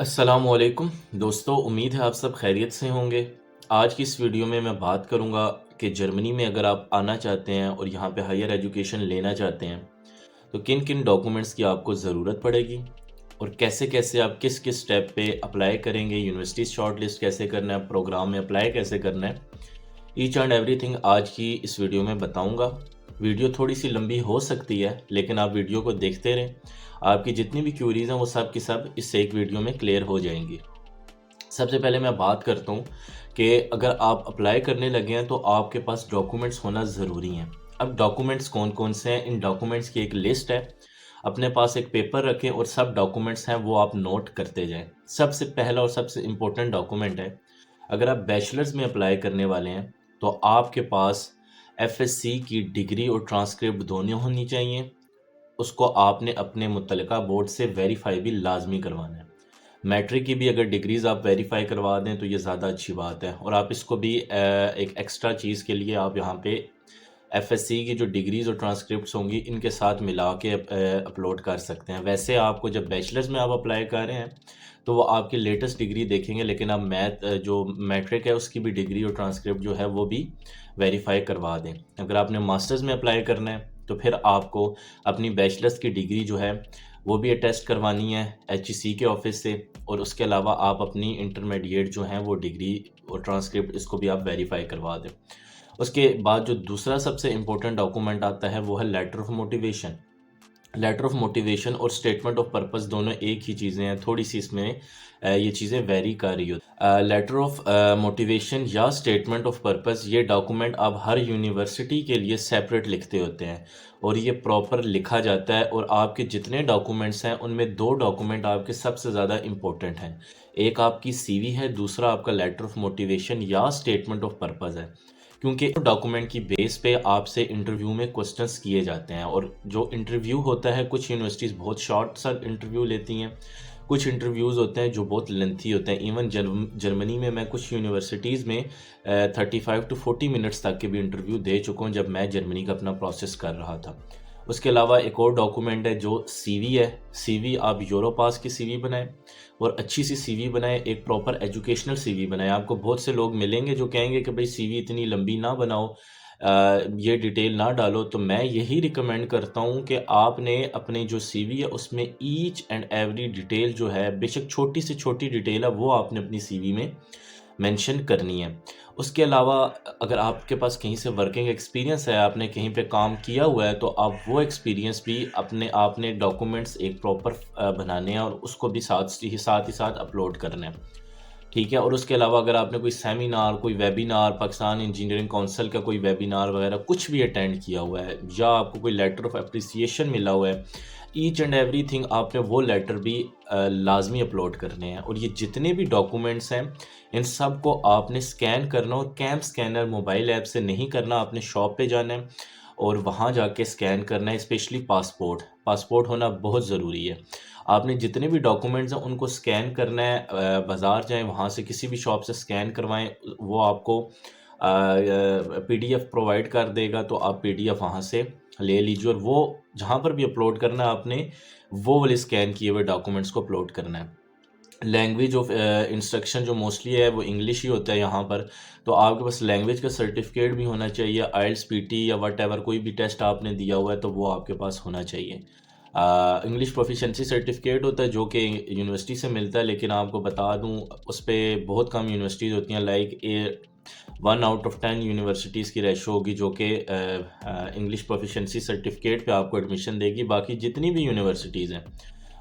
अस्सलामुअलैकुम दोस्तों, उम्मीद है आप सब खैरियत से होंगे। आज की इस वीडियो में मैं बात करूंगा कि जर्मनी में अगर आप आना चाहते हैं और यहाँ पे हायर एजुकेशन लेना चाहते हैं तो किन किन डॉक्यूमेंट्स की आपको ज़रूरत पड़ेगी और कैसे कैसे आप किस किस स्टेप पे अप्लाई करेंगे, यूनिवर्सिटी शॉर्ट लिस्ट कैसे करना है, प्रोग्राम में अप्लाई कैसे करना है। ईच एंड एवरीथिंग आज की इस वीडियो में बताऊंगा। वीडियो थोड़ी सी लंबी हो सकती है लेकिन आप वीडियो को देखते रहें। आपकी जितनी भी क्यूरीज हैं वो सब की सब इस एक वीडियो में क्लियर हो जाएंगी। सबसे पहले मैं बात करता हूँ कि अगर आप अप्लाई करने लगे हैं तो आपके पास डॉक्यूमेंट्स होना ज़रूरी हैं। अब डॉक्यूमेंट्स कौन कौन से हैं, इन डॉक्यूमेंट्स की एक लिस्ट है। अपने पास एक पेपर रखें और सब डॉक्यूमेंट्स हैं वो आप नोट करते जाएं। सबसे पहला और सबसे इम्पोर्टेंट डॉक्यूमेंट है, अगर आप बैचलर्स में अप्लाई करने वाले हैं तो आपके पास एफएससी की डिग्री और ट्रांसक्रिप्ट दोनों होनी चाहिए। उसको आपने अपने मुतल्लिका बोर्ड से वेरीफाई भी लाजमी करवाना है। मैट्रिक की भी अगर डिग्रीज़ आप वेरीफाई करवा दें तो ये ज़्यादा अच्छी बात है। और आप इसको भी एक एक्स्ट्रा चीज़ के लिए आप यहाँ पे एफएससी की जो डिग्रीज़ और ट्रांसक्रिप्ट्स होंगी इनके साथ मिला के अपलोड कर सकते हैं। वैसे आपको जब बैचलर्स में आप अप्लाई कर रहे हैं तो वो आपकी लेटेस्ट डिग्री देखेंगे, लेकिन आप जो मैट्रिक है उसकी भी डिग्री और ट्रांसक्रिप्ट जो है वो भी वेरीफाई करवा दें। अगर आपने मास्टर्स में अप्लाई करना है तो फिर आपको अपनी बैचलर्स की डिग्री जो है वो भी अटेस्ट करवानी है एचईसी के ऑफिस से। और उसके अलावा आप अपनी इंटरमीडिएट जो हैं वो डिग्री और ट्रांसक्रिप्ट इसको भी आप वेरीफाई करवा दें। उसके बाद जो दूसरा सबसे इम्पोर्टेंट डॉक्यूमेंट आता है वो है letter of motivation. Letter of motivation और स्टेटमेंट ऑफ पर्पस दोनों एक ही चीज़ें हैं, थोड़ी सी इसमें ये चीज़ें वेरी कर रही हो। लेटर ऑफ मोटिवेशन या स्टेटमेंट ऑफ पर्पस ये डॉक्यूमेंट आप हर यूनिवर्सिटी के लिए सेपरेट लिखते होते हैं और ये प्रॉपर लिखा जाता है। और आपके जितने डॉक्यूमेंट्स हैं उनमें दो डॉक्यूमेंट आपके सबसे ज़्यादा इम्पोर्टेंट हैं। एक आपकी सीवी है, दूसरा आपका लेटर ऑफ मोटिवेशन या स्टेटमेंट ऑफ पर्पस है। क्योंकि डॉक्यूमेंट की बेस पे आपसे इंटरव्यू में क्वेश्चंस किए जाते हैं। और जो इंटरव्यू होता है, कुछ यूनिवर्सिटीज़ बहुत शॉर्ट सा इंटरव्यू लेती हैं, कुछ इंटरव्यूज़ होते हैं जो बहुत लेंथी होते हैं। इवन जर्मनी में मैं कुछ यूनिवर्सिटीज़ में 35 टू 40 मिनट्स तक के भी इंटरव्यू दे चुका हूँ जब मैं जर्मनी का अपना प्रोसेस कर रहा था। उसके अलावा एक और डॉक्यूमेंट है जो सीवी है। सीवी आप यूरोपास की सीवी बनाएं और अच्छी सी सीवी बनाएं, एक प्रॉपर एजुकेशनल सीवी बनाएं। आपको बहुत से लोग मिलेंगे जो कहेंगे कि भाई सीवी इतनी लंबी ना बनाओ, ये डिटेल ना डालो। तो मैं यही रिकमेंड करता हूँ कि आपने अपने जो सीवी है उसमें ईच एंड एवरी डिटेल जो है, बेशक छोटी से छोटी डिटेल है, वो आपने अपनी सीवी में मेंशन करनी है। उसके अलावा अगर आपके पास कहीं से वर्किंग एक्सपीरियंस है, आपने कहीं पे काम किया हुआ है, तो आप वो एक्सपीरियंस भी अपने आपने डॉक्यूमेंट्स एक प्रॉपर बनाने हैं और उसको भी साथ ही साथ अपलोड करना है। ठीक है। और उसके अलावा अगर आपने कोई सेमिनार, कोई वेबिनार, पाकिस्तान इंजीनियरिंग काउंसिल का कोई वेबिनार वगैरह कुछ भी अटेंड किया हुआ है या आपको कोई लेटर ऑफ अप्रिसिएशन मिला हुआ है, ईच एंड एवरीथिंग आपने वो लेटर भी लाजमी अपलोड करने हैं। और ये जितने भी डॉक्यूमेंट्स हैं इन सब को आपने स्कैन करना, और कैम स्कैनर मोबाइल ऐप से नहीं करना, आपने शॉप पे जाना है और वहाँ जाके स्कैन करना है। स्पेशली पासपोर्ट, पासपोर्ट होना बहुत ज़रूरी है। आपने जितने भी डॉक्यूमेंट्स हैं उनको स्कैन करना है। बाज़ार जाएं, वहाँ से किसी भी शॉप से स्कैन करवाएं, वो आपको पीडीएफ प्रोवाइड कर देगा, तो आप पीडीएफ वहाँ से ले लीजिए। और वो जहाँ पर भी अपलोड करना है आपने वो वाले स्कैन किए हुए डॉक्यूमेंट्स को अपलोड करना है। लैंग्वेज ऑफ इंस्ट्रक्शन जो मोस्टली है वो इंग्लिश ही होता है यहाँ पर, तो आपके पास लैंग्वेज का सर्टिफिकेट भी होना चाहिए। आइल्स पीटी या वट एवर कोई भी टेस्ट आपने दिया हुआ है तो वो आपके पास होना चाहिए। इंग्लिश प्रोफिशेंसी सर्टिफिकेट होता है जो कि यूनिवर्सिटी से मिलता है, लेकिन आपको बता दूं उस पर बहुत कम यूनिवर्सिटीज़ होती हैं। लाइक 1 आउट ऑफ 10 यूनिवर्सिटीज़ की रेशो होगी जो कि इंग्लिश प्रोफिशेंसी सर्टिफिकेट पे आपको एडमिशन देगी। बाकी जितनी भी यूनिवर्सिटीज़ हैं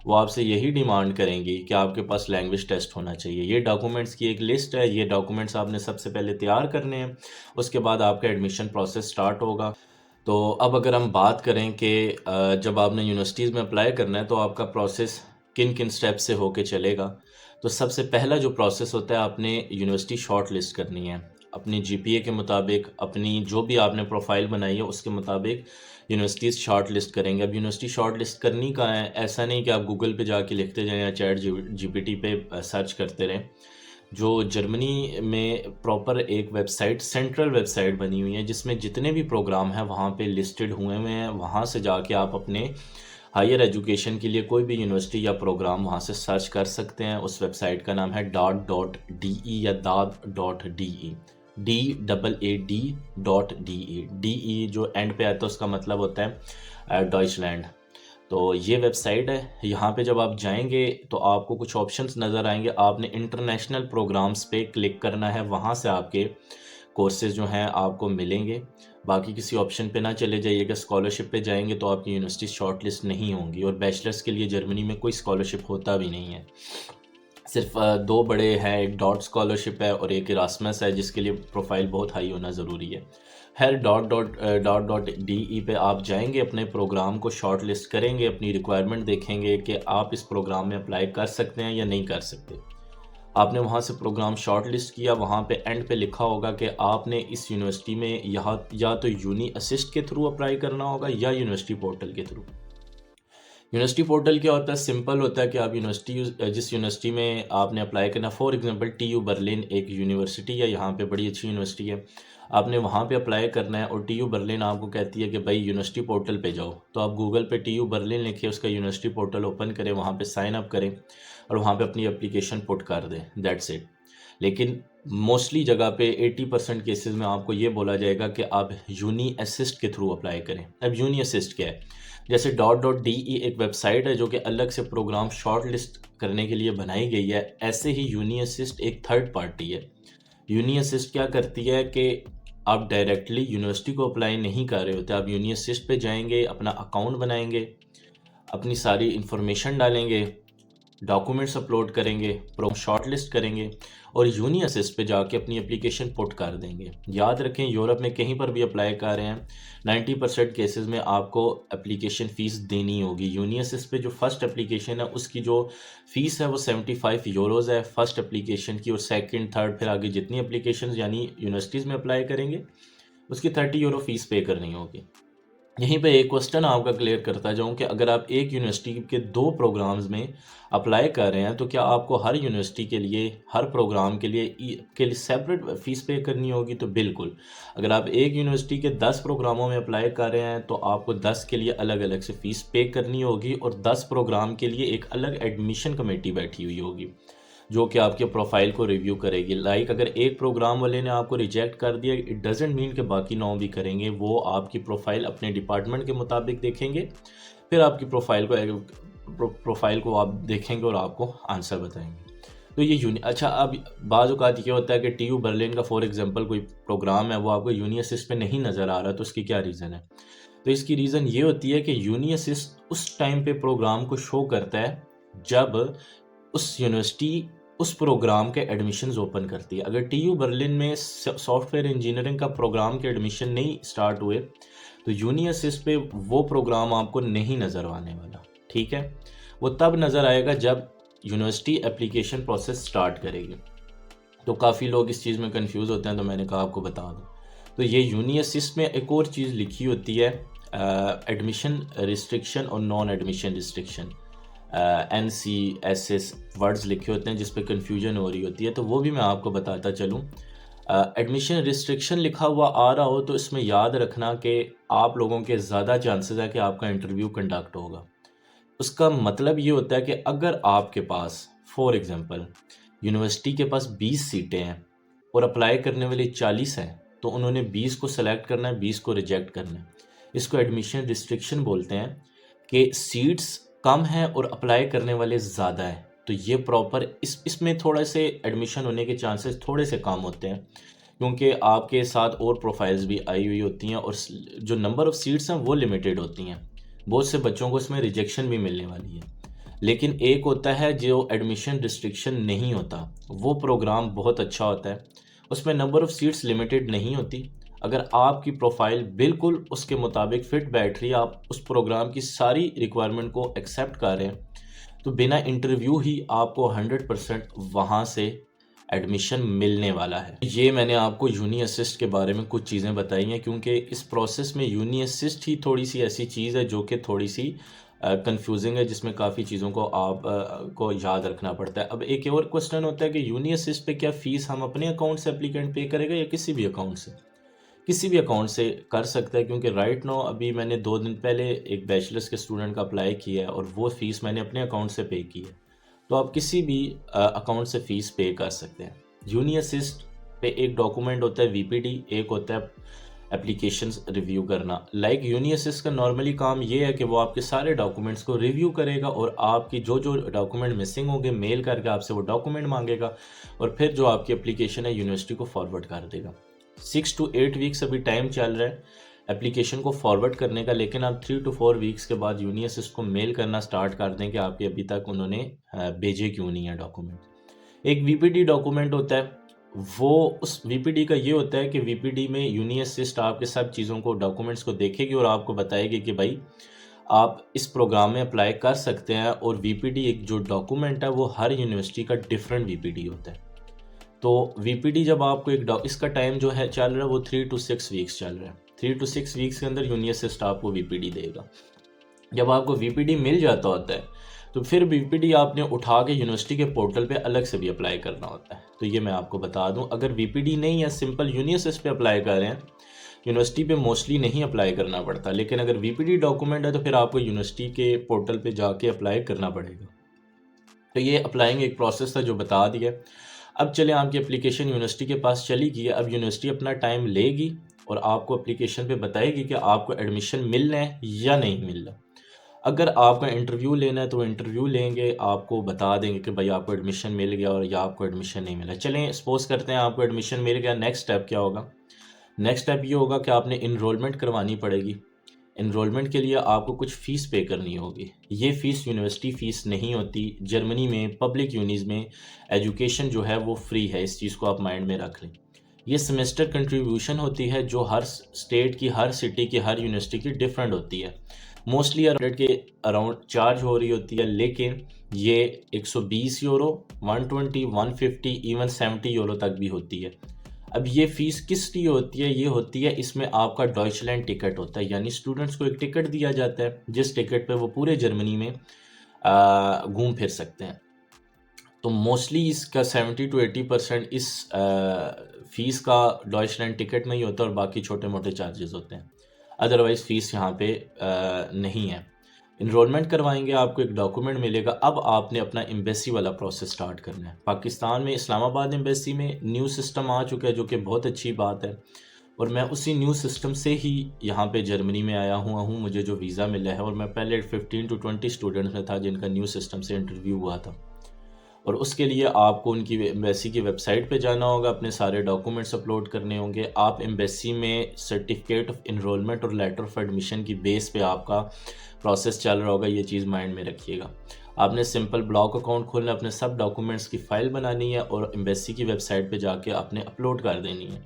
वो आपसे यही डिमांड करेंगी कि आपके पास लैंग्वेज टेस्ट होना चाहिए। ये डॉक्यूमेंट्स की एक लिस्ट है, ये डॉक्यूमेंट्स आपने सबसे पहले तैयार करने हैं, उसके बाद आपका एडमिशन प्रोसेस स्टार्ट होगा। तो अब अगर हम बात करें कि जब आपने यूनिवर्सिटीज़ में अप्लाई करना है तो आपका प्रोसेस किन किन स्टेप से होके चलेगा। तो सबसे पहला जो प्रोसेस होता है, आपने यूनिवर्सिटी शॉर्ट लिस्ट करनी है। अपनी जीपीए के मुताबिक, अपनी जो भी आपने प्रोफाइल बनाई है उसके मुताबिक यूनिवर्सिटीज़ शॉर्ट लिस्ट करेंगे। अब यूनिवर्सिटी शॉर्ट लिस्ट करनी कहाँ है, ऐसा नहीं कि आप गूगल पे जाके लिखते जाएं या चैट जीपीटी पे सर्च करते रहें। जो जर्मनी में प्रॉपर एक वेबसाइट, सेंट्रल वेबसाइट बनी हुई है जिसमें जितने भी प्रोग्राम हैं वहाँ पे लिस्टेड हुए हैं। वहाँ से जाके आप अपने हायर एजुकेशन के लिए कोई भी यूनिवर्सिटी या प्रोग्राम वहाँ से सर्च कर सकते हैं। उस वेबसाइट का नाम है DAAD या DAAD.DE, DAAD.DE। DE जो एंड पे आता है उसका मतलब होता है डॉइचलैंड। तो ये वेबसाइट है। यहाँ पे जब आप जाएंगे तो आपको कुछ ऑप्शंस नज़र आएंगे। आपने इंटरनेशनल प्रोग्राम्स पे क्लिक करना है, वहाँ से आपके कोर्सेज जो हैं आपको मिलेंगे। बाकी किसी ऑप्शन पे ना चले जाइएगा। स्कॉलरशिप पे जाएंगे तो आपकी यूनिवर्सिटी शॉर्टलिस्ट नहीं होंगी, और बैचलर्स के लिए जर्मनी में कोई स्कॉलरशिप होता भी नहीं है। सिर्फ दो बड़े हैं, एक डॉट स्कॉलरशिप है और एक इरास्मस है, जिसके लिए प्रोफाइल बहुत हाई होना ज़रूरी है। हर डॉट.डी पे आप जाएंगे, अपने प्रोग्राम को शॉर्ट लिस्ट करेंगे, अपनी रिक्वायरमेंट देखेंगे कि आप इस प्रोग्राम में अप्लाई कर सकते हैं या नहीं कर सकते। आपने वहाँ से प्रोग्राम शॉर्ट लिस्ट किया, वहाँ पे एंड पे लिखा होगा कि आपने इस यूनिवर्सिटी में यहाँ या तो यूनी असिस्ट के थ्रू अप्लाई करना होगा या यूनिवर्सिटी पोर्टल के थ्रू। यूनिवर्सिटी पोर्टल क्या होता है? सिंपल होता है कि आप जिस यूनिवर्सिटी में आपने अप्लाई करना, फॉर एग्जांपल TU बर्लिन एक यूनिवर्सिटी है, यहाँ पे बड़ी अच्छी यूनिवर्सिटी है, आपने वहाँ पे अप्लाई करना है और TU बर्लिन आपको कहती है कि भाई यूनिवर्सिटी पोर्टल पे जाओ। तो आप गूगल पे TU बर्लिन लिखिए, उसका यूनिवर्सिटी पोर्टल ओपन करें, वहाँ पे साइन अप करें और वहाँ पे अपनी एप्लीकेशन पुट कर दें, दैट्स इट। लेकिन मोस्टली जगह पे 80% केसेस में आपको ये बोला जाएगा कि आप यूनी असिस्ट के थ्रू अप्लाई करें। अब यूनी असिस्ट क्या है? जैसे .de एक वेबसाइट है जो कि अलग से प्रोग्राम शॉर्ट लिस्ट करने के लिए बनाई गई है, ऐसे ही यूनी असिस्ट एक थर्ड पार्टी है। यूनी असिस्ट क्या करती है कि आप डायरेक्टली यूनिवर्सिटी को अप्लाई नहीं कर रहे होते, आप यूनी असिस्ट पे जाएंगे, अपना अकाउंट बनाएंगे, अपनी सारी इंफॉर्मेशन डालेंगे, डॉक्यूमेंट्स अपलोड करेंगे, शॉर्ट लिस्ट करेंगे और यूनी असिस्ट पे जाके अपनी एप्लीकेशन पुट कर देंगे। याद रखें, यूरोप में कहीं पर भी अप्लाई कर रहे हैं 90% केसेस में आपको एप्लीकेशन फ़ीस देनी होगी। यूनी असिस्ट पे जो फर्स्ट एप्लीकेशन है उसकी जो फ़ीस है वो 75 यूरोज़ है फर्स्ट एप्लीकेशन की, और सेकंड थर्ड फिर आगे जितनी एप्लीकेशन यानी यूनिवर्सिटीज़ में अप्लाई करेंगे उसकी 30 यूरो फ़ीस पे करनी होगी। यहीं पे एक क्वेश्चन आपका क्लियर करता जाऊं कि अगर आप एक यूनिवर्सिटी के दो प्रोग्राम्स में अप्लाई कर रहे हैं तो क्या आपको हर यूनिवर्सिटी के लिए, हर प्रोग्राम के लिए सेपरेट फ़ीस पे करनी होगी? तो बिल्कुल। अगर आप एक यूनिवर्सिटी के 10 प्रोग्रामों में अप्लाई कर रहे हैं तो आपको 10 के लिए अलग अलग से फ़ीस पे करनी होगी, और 10 प्रोग्राम के लिए एक अलग एडमिशन कमेटी बैठी हुई होगी जो कि आपके प्रोफाइल को रिव्यू करेगी। लाइक अगर एक प्रोग्राम वाले ने आपको रिजेक्ट कर दिया, इट डजेंट मीन कि बाकी 9 भी करेंगे। वो आपकी प्रोफाइल अपने डिपार्टमेंट के मुताबिक देखेंगे, फिर आपकी प्रोफाइल को आप देखेंगे और आपको आंसर बताएंगे। तो ये अच्छा, अब बाज़ औक़ात ये होता है कि TU बर्लिन का फॉर एग्जांपल कोई प्रोग्राम है वो आपको यूनी असिस्ट पे नहीं नज़र आ रहा, तो इसकी क्या रीज़न है? तो इसकी रीज़न ये होती है कि यूनी असिस्ट उस टाइम पे प्रोग्राम को शो करता है जब उस यूनिवर्सिटी उस प्रोग्राम के एडमिशन्स ओपन करती है। अगर TU बर्लिन में सॉफ्टवेयर इंजीनियरिंग का प्रोग्राम के एडमिशन नहीं स्टार्ट हुए तो यूनी असिस्ट पे वो प्रोग्राम आपको नहीं नज़र आने वाला, ठीक है? वो तब नज़र आएगा जब यूनिवर्सिटी एप्लीकेशन प्रोसेस स्टार्ट करेगी। तो काफ़ी लोग इस चीज़ में कंफ्यूज होते हैं, तो मैंने कहा आपको बता दूँ। तो ये यूनी असिस्ट में एक और चीज़ लिखी होती है, एडमिशन रिस्ट्रिक्शन और non admission restriction, NCSS words लिखे होते हैं जिस पे कन्फ्यूजन हो रही होती है, तो वो भी मैं आपको बताता चलूँ। एडमिशन रिस्ट्रिक्शन लिखा हुआ आ रहा हो तो इसमें याद रखना कि आप लोगों के ज़्यादा चांसेस है कि आपका इंटरव्यू कंडक्ट होगा। उसका मतलब ये होता है कि अगर आपके पास फॉर एग्जांपल यूनिवर्सिटी के पास 20 सीटें हैं और अप्लाई करने वाले 40 हैं, तो उन्होंने 20 को सेलेक्ट करना है, 20 को रिजेक्ट करना है। इसको एडमिशन रिस्ट्रिक्शन बोलते हैं कि सीट्स कम है और अप्लाई करने वाले ज़्यादा हैं, तो ये प्रॉपर इसमें थोड़े से एडमिशन होने के चांसेस थोड़े से कम होते हैं, क्योंकि आपके साथ और प्रोफाइल्स भी आई हुई होती हैं और जो नंबर ऑफ़ सीट्स हैं वो लिमिटेड होती हैं। बहुत से बच्चों को इसमें रिजेक्शन भी मिलने वाली है। लेकिन एक होता है जो एडमिशन रिस्ट्रिक्शन नहीं होता, वो प्रोग्राम बहुत अच्छा होता है, उसमें नंबर ऑफ़ सीट्स लिमिटेड नहीं होती। अगर आपकी प्रोफाइल बिल्कुल उसके मुताबिक फिट बैठ रही है, आप उस प्रोग्राम की सारी रिक्वायरमेंट को एक्सेप्ट कर रहे हैं, तो बिना इंटरव्यू ही आपको 100% वहाँ से एडमिशन मिलने वाला है। ये मैंने आपको यूनी असिस्ट के बारे में कुछ चीज़ें बताई हैं, क्योंकि इस प्रोसेस में यूनी असिस्ट ही थोड़ी सी ऐसी चीज़ है जो कि थोड़ी सी कंफ्यूजिंग है, जिसमें काफ़ी चीज़ों को आप को याद रखना पड़ता है। अब एक और क्वेश्चन होता है कि यूनी असिस्ट पे क्या फ़ीस हम अपने अकाउंट से एप्लीकेंट पे करेगा या किसी भी अकाउंट से? किसी भी अकाउंट से कर सकता है, क्योंकि राइट नाउ अभी मैंने 2 दिन पहले एक बैचलर्स के स्टूडेंट का अप्लाई किया है और वो फ़ीस मैंने अपने अकाउंट से पे की है। तो आप किसी भी अकाउंट से फ़ीस पे कर सकते हैं। यूनी असिस्ट पे एक डॉक्यूमेंट होता है वीपीडी, एक होता है एप्लीकेशंस रिव्यू करना। लाइक यूनी असिस्ट का नॉर्मली काम ये है कि वो आपके सारे डॉक्यूमेंट्स को रिव्यू करेगा और आपकी जो जो डॉक्यूमेंट मिसिंग होंगे मेल करके आपसे वो डॉक्यूमेंट मांगेगा और फिर जो आपकी एप्लीकेशन है यूनिवर्सिटी को फॉरवर्ड कर देगा। 6 to 8 वीक्स अभी टाइम चल रहा है एप्लीकेशन को फॉरवर्ड करने का, लेकिन आप 3 to 4 वीक्स के बाद यूनी असिस्ट को मेल करना स्टार्ट कर दें कि आपके अभी तक उन्होंने भेजे क्यों नहीं है डॉक्यूमेंट। एक वीपीडी डॉक्यूमेंट होता है, वो उस वीपीडी का ये होता है कि वीपीडी में यूनी असिस्ट आपके सब चीज़ों को डॉक्यूमेंट्स को देखेगी और आपको बताएगी कि भाई आप इस प्रोग्राम में अप्लाई कर सकते हैं। और वीपीडी एक जो डॉक्यूमेंट है वो हर यूनिवर्सिटी का डिफरेंट वीपीडी होता है। तो वीपीडी जब आपको इसका टाइम जो है चल रहा है वो 3 to 6 वीक्स चल रहा है। 3 to 6 वीक्स के अंदर यूनी असिस्ट आपको वीपीडी देगा। जब आपको वीपीडी मिल जाता होता है तो फिर वीपीडी आपने उठा के यूनिवर्सिटी के पोर्टल पे अलग से भी अप्लाई करना होता है। तो ये मैं आपको बता दूं, अगर वीपीडी नहीं है, सिंपल यूनी असिस्ट पे अप्लाई कर रहे हैं, यूनिवर्सिटी पे मोस्टली नहीं अप्लाई करना पड़ता। लेकिन अगर वीपीडी डॉक्यूमेंट है तो फिर आपको यूनिवर्सिटी के पोर्टल पे जाके अप्लाई करना पड़ेगा। तो ये अप्लाइंग एक प्रोसेस था जो बता दिया। अब चले, आपकी एप्लीकेशन यूनिवर्सिटी के पास चली गई है। अब यूनिवर्सिटी अपना टाइम लेगी और आपको एप्लीकेशन पे बताएगी कि आपको एडमिशन मिलना है या नहीं मिलना। अगर आपका इंटरव्यू लेना है तो इंटरव्यू लेंगे, आपको बता देंगे कि भाई आपको एडमिशन मिल गया और या आपको एडमिशन नहीं मिला। चलें सपोज करते हैं आपको एडमिशन मिल गया। नेक्स्ट स्टेप क्या होगा? नेक्स्ट स्टेप ये होगा कि आपने इनरोलमेंट करवानी पड़ेगी। इनरोलमेंट के लिए आपको कुछ फ़ीस पे करनी होगी। ये फ़ीस यूनिवर्सिटी फ़ीस नहीं होती। जर्मनी में पब्लिक यूनिज़ में एजुकेशन जो है वो फ्री है, इस चीज़ को आप माइंड में रख लें। ये सेमेस्टर कंट्रीब्यूशन होती है जो हर स्टेट की, हर सिटी की, हर यूनिवर्सिटी की डिफरेंट होती है। मोस्टली अराउंड के अराउंड चार्ज हो रही होती है, लेकिन ये 120 यूरो, 120, 150, इवन 70 यूरो तक भी होती है। अब ये फ़ीस किस लिए होती है? ये होती है, इसमें आपका डॉइचलैंड टिकट होता है, यानी स्टूडेंट्स को एक टिकट दिया जाता है जिस टिकट पे वो पूरे जर्मनी में घूम फिर सकते हैं। तो मोस्टली इसका 70 to 80% इस फ़ीस का डॉइचलैंड टिकट में ही होता है और बाकी छोटे मोटे चार्जेस होते हैं। अदरवाइज़ फ़ीस यहाँ पे नहीं है। इनरोलमेंट करवाएंगे, आपको एक डॉक्यूमेंट मिलेगा। अब आपने अपना एम्बेसी वाला प्रोसेस स्टार्ट करना है। पाकिस्तान में इस्लामाबाद एम्बेसी में न्यू सिस्टम आ चुका है जो कि बहुत अच्छी बात है, और मैं उसी न्यू सिस्टम से ही यहाँ पे जर्मनी में आया हुआ हूँ। मुझे जो वीज़ा मिला है, और मैं पहले 15 to 20 स्टूडेंट्स में था जिनका न्यू सिस्टम से इंटरव्यू हुआ था। और उसके लिए आपको उनकी एम्बेसी की वेबसाइट पे जाना होगा, अपने सारे डॉक्यूमेंट्स अपलोड करने होंगे। आप एम्बेसी में सर्टिफिकेट ऑफ इनरोलमेंट और लेटर ऑफ एडमिशन की बेस पे आपका प्रोसेस चल रहा होगा, ये चीज़ माइंड में रखिएगा। आपने सिंपल ब्लॉक अकाउंट खोलना, अपने सब डॉक्यूमेंट्स की फ़ाइल बनानी है और एम्बेसी की वेबसाइट पे जाके आपने अपलोड कर देनी है।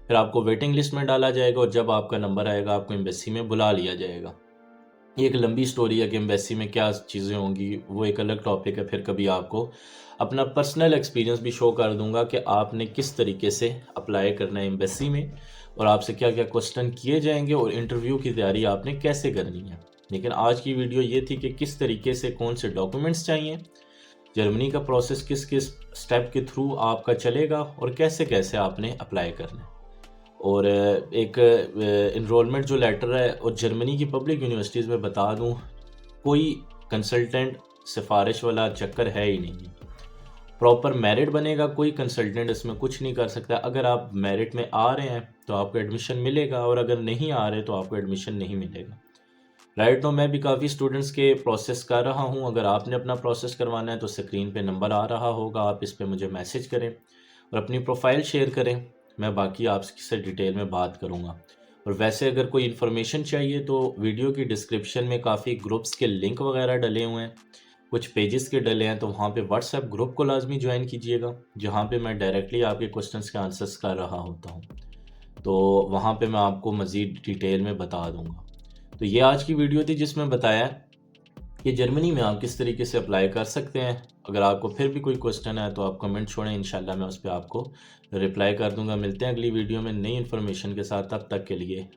फिर आपको वेटिंग लिस्ट में डाला जाएगा और जब आपका नंबर आएगा आपको एम्बेसी में बुला लिया जाएगा। ये एक लंबी स्टोरी है कि एम्बेसी में क्या चीज़ें होंगी, वो एक अलग टॉपिक है। फिर कभी आपको अपना पर्सनल एक्सपीरियंस भी शो कर दूंगा कि आपने किस तरीके से अप्लाई करना है एम्बेसी में, और आपसे क्या क्या क्वेश्चन किए जाएंगे और इंटरव्यू की तैयारी आपने कैसे करनी है। लेकिन आज की वीडियो ये थी कि किस तरीके से कौन से डॉक्यूमेंट्स चाहिए, जर्मनी का प्रोसेस किस किस स्टेप के थ्रू आपका चलेगा और कैसे कैसे आपने अप्लाई करना है। और एक इनरोलमेंट जो लेटर है, और जर्मनी की पब्लिक यूनिवर्सिटीज़ में बता दूं, कोई कंसल्टेंट सिफारिश वाला चक्कर है ही नहीं। प्रॉपर मेरिट बनेगा, कोई कंसल्टेंट इसमें कुछ नहीं कर सकता। अगर आप मेरिट में आ रहे हैं तो आपको एडमिशन मिलेगा, और अगर नहीं आ रहे तो आपको एडमिशन नहीं मिलेगा। राइट नाउ मैं भी काफ़ी स्टूडेंट्स के प्रोसेस कर रहा हूं। अगर आपने अपना प्रोसेस करवाना है तो स्क्रीन पे नंबर आ रहा होगा, आप इस पर मुझे मैसेज करें और अपनी प्रोफाइल शेयर करें। मैं बाकी आपसे डिटेल में बात करूंगा। और वैसे अगर कोई इन्फॉर्मेशन चाहिए तो वीडियो की डिस्क्रिप्शन में काफ़ी ग्रुप्स के लिंक वगैरह डले हुए हैं, कुछ पेजेस के डले हैं, तो वहाँ पे व्हाट्सएप ग्रुप को लाजमी ज्वाइन कीजिएगा, जहाँ पे मैं डायरेक्टली आपके क्वेश्चंस के आंसर्स कर रहा होता हूँ। तो वहाँ पे मैं आपको मज़ीद डिटेल में बता दूँगा। तो ये आज की वीडियो थी जिसमें बताया कि जर्मनी में आप किस तरीके से अप्लाई कर सकते हैं। अगर आपको फिर भी कोई क्वेश्चन है तो आप कमेंट छोड़ें, इंशाल्लाह मैं उस पर आपको रिप्लाई कर दूंगा। मिलते हैं अगली वीडियो में नई इन्फॉर्मेशन के साथ, तब तक के लिए